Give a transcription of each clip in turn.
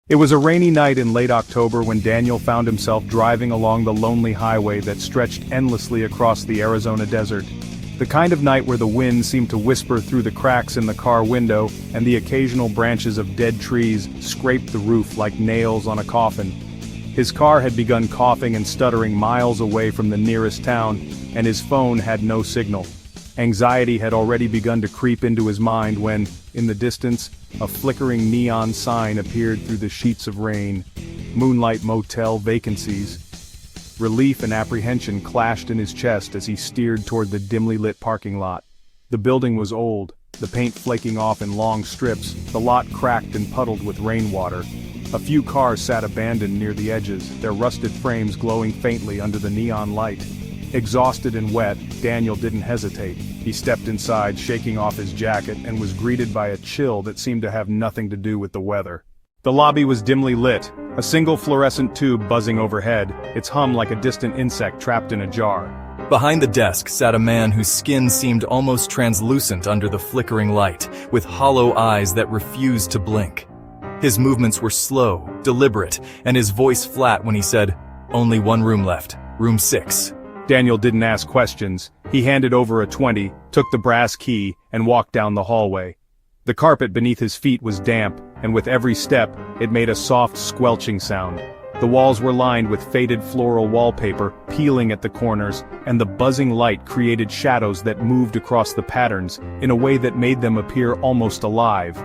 It was a rainy night in late October when Daniel found himself driving along the lonely highway that stretched endlessly across the Arizona desert. The kind of night where the wind seemed to whisper through the cracks in the car window and the occasional branches of dead trees scraped the roof like nails on a coffin. His car had begun coughing and stuttering miles away from the nearest town, and his phone had no signal. Anxiety had already begun to creep into his mind when, in the distance, a flickering neon sign appeared through the sheets of rain. Moonlight Motel vacancies. Relief and apprehension clashed in his chest as he steered toward the dimly lit parking lot. The building was old, the paint flaking off in long strips, the lot cracked and puddled with rainwater. A few cars sat abandoned near the edges, their rusted frames glowing faintly under the neon light. Exhausted and wet, Daniel didn't hesitate. He stepped inside, shaking off his jacket, and was greeted by a chill that seemed to have nothing to do with the weather. The lobby was dimly lit, a single fluorescent tube buzzing overhead, its hum like a distant insect trapped in a jar. Behind the desk sat a man whose skin seemed almost translucent under the flickering light, with hollow eyes that refused to blink. His movements were slow, deliberate, and his voice flat when he said, "Only one room left, room 6. Daniel didn't ask questions. He handed over a 20, took the brass key, and walked down the hallway. The carpet beneath his feet was damp, and with every step, it made a soft squelching sound. The walls were lined with faded floral wallpaper, peeling at the corners, and the buzzing light created shadows that moved across the patterns in a way that made them appear almost alive.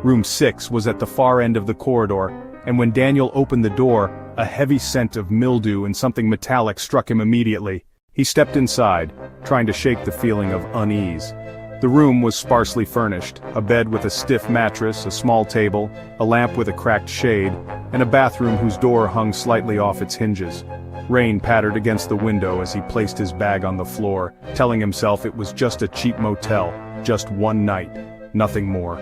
Room 6 was at the far end of the corridor, and when Daniel opened the door, a heavy scent of mildew and something metallic struck him immediately. He stepped inside, trying to shake the feeling of unease. The room was sparsely furnished, a bed with a stiff mattress, a small table, a lamp with a cracked shade, and a bathroom whose door hung slightly off its hinges. Rain pattered against the window as he placed his bag on the floor, telling himself it was just a cheap motel, just one night, nothing more.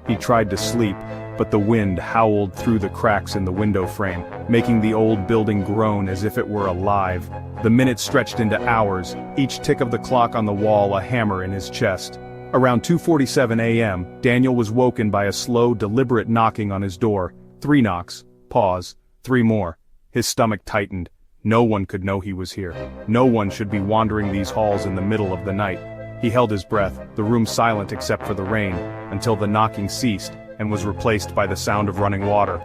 He tried to sleep, but the wind howled through the cracks in the window frame, making the old building groan as if it were alive. The minutes stretched into hours, each tick of the clock on the wall a hammer in his chest. Around 2:47 a.m., Daniel was woken by a slow, deliberate knocking on his door. 3 knocks, pause, 3 more. His stomach tightened. No one could know he was here. No one should be wandering these halls in the middle of the night. He held his breath, the room silent except for the rain, until the knocking ceased, and was replaced by the sound of running water.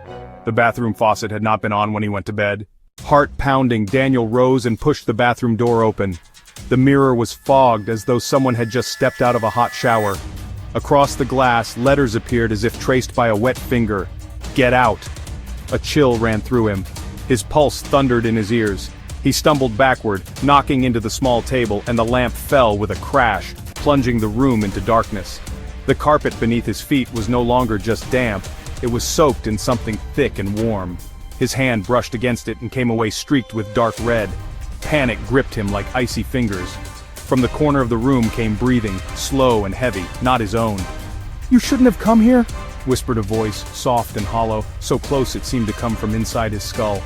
The bathroom faucet had not been on when he went to bed. Heart pounding, Daniel rose and pushed the bathroom door open. The mirror was fogged as though someone had just stepped out of a hot shower. Across the glass, letters appeared as if traced by a wet finger. "Get out." A chill ran through him. His pulse thundered in his ears. He stumbled backward, knocking into the small table, and the lamp fell with a crash, plunging the room into darkness. The carpet beneath his feet was no longer just damp, it was soaked in something thick and warm. His hand brushed against it and came away streaked with dark red. Panic gripped him like icy fingers. From the corner of the room came breathing, slow and heavy, not his own. "You shouldn't have come here," whispered a voice, soft and hollow, so close it seemed to come from inside his skull.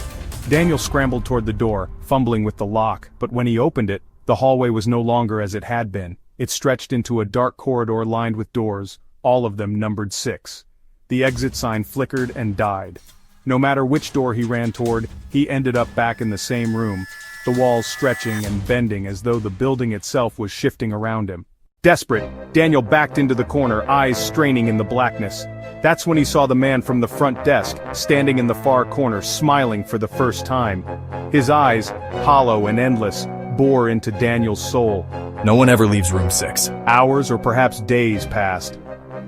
Daniel scrambled toward the door, fumbling with the lock, but when he opened it, the hallway was no longer as it had been. It stretched into a dark corridor lined with doors, all of them numbered 6. The exit sign flickered and died. No matter which door he ran toward, he ended up back in the same room, the walls stretching and bending as though the building itself was shifting around him. Desperate, Daniel backed into the corner, eyes straining in the blackness. That's when he saw the man from the front desk, standing in the far corner, smiling for the first time. His eyes, hollow and endless, bore into Daniel's soul. No one ever leaves room 6. Hours or perhaps days passed.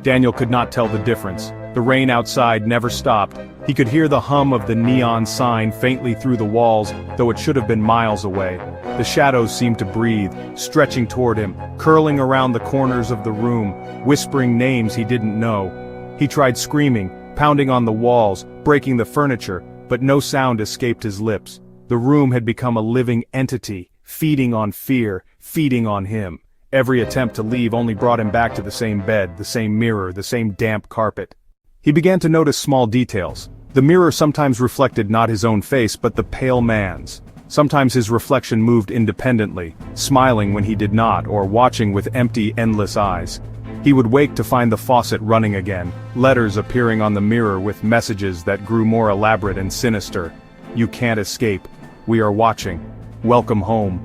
Daniel could not tell the difference. The rain outside never stopped. He could hear the hum of the neon sign faintly through the walls, though it should have been miles away. The shadows seemed to breathe, stretching toward him, curling around the corners of the room, whispering names he didn't know. He tried screaming, pounding on the walls, breaking the furniture, but no sound escaped his lips. The room had become a living entity, feeding on fear, feeding on him. Every attempt to leave only brought him back to the same bed, the same mirror, the same damp carpet. He began to notice small details. The mirror sometimes reflected not his own face but the pale man's. Sometimes his reflection moved independently, smiling when he did not or watching with empty, endless eyes. He would wake to find the faucet running again, letters appearing on the mirror with messages that grew more elaborate and sinister. "You can't escape. We are watching. Welcome home."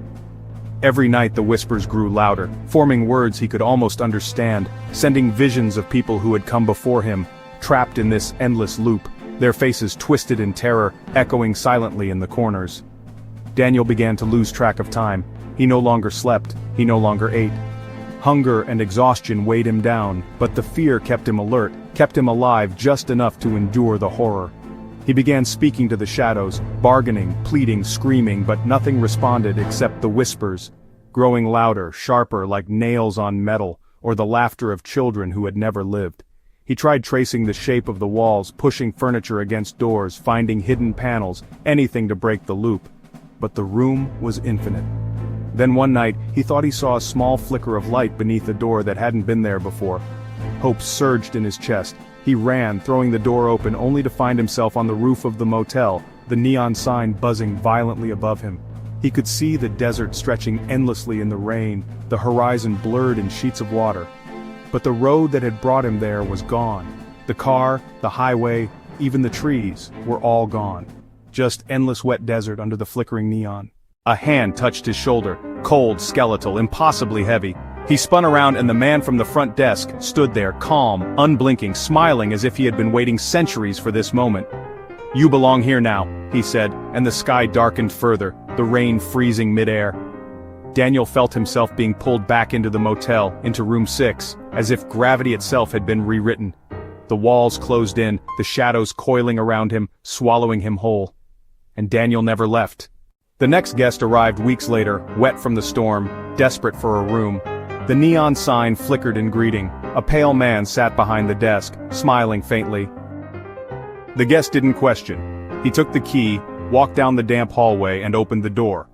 Every night the whispers grew louder, forming words he could almost understand, sending visions of people who had come before him, trapped in this endless loop, their faces twisted in terror, echoing silently in the corners. Daniel began to lose track of time. He no longer slept, he no longer ate. Hunger and exhaustion weighed him down, but the fear kept him alert, kept him alive just enough to endure the horror. He began speaking to the shadows, bargaining, pleading, screaming, but nothing responded except the whispers, growing louder, sharper like nails on metal, or the laughter of children who had never lived. He tried tracing the shape of the walls, pushing furniture against doors, finding hidden panels, anything to break the loop. But the room was infinite. Then one night, he thought he saw a small flicker of light beneath a door that hadn't been there before. Hope surged in his chest. He ran, throwing the door open only to find himself on the roof of the motel, the neon sign buzzing violently above him. He could see the desert stretching endlessly in the rain, the horizon blurred in sheets of water. But the road that had brought him there was gone. The car, the highway, even the trees, were all gone. Just endless wet desert under the flickering neon. A hand touched his shoulder, cold, skeletal, impossibly heavy. He spun around and the man from the front desk stood there, calm, unblinking, smiling as if he had been waiting centuries for this moment. "You belong here now," he said, and the sky darkened further, the rain freezing midair. Daniel felt himself being pulled back into the motel, into room 6, as if gravity itself had been rewritten. The walls closed in, the shadows coiling around him, swallowing him whole. And Daniel never left. The next guest arrived weeks later, wet from the storm, desperate for a room. The neon sign flickered in greeting. A pale man sat behind the desk, smiling faintly. The guest didn't question. He took the key, walked down the damp hallway and opened the door.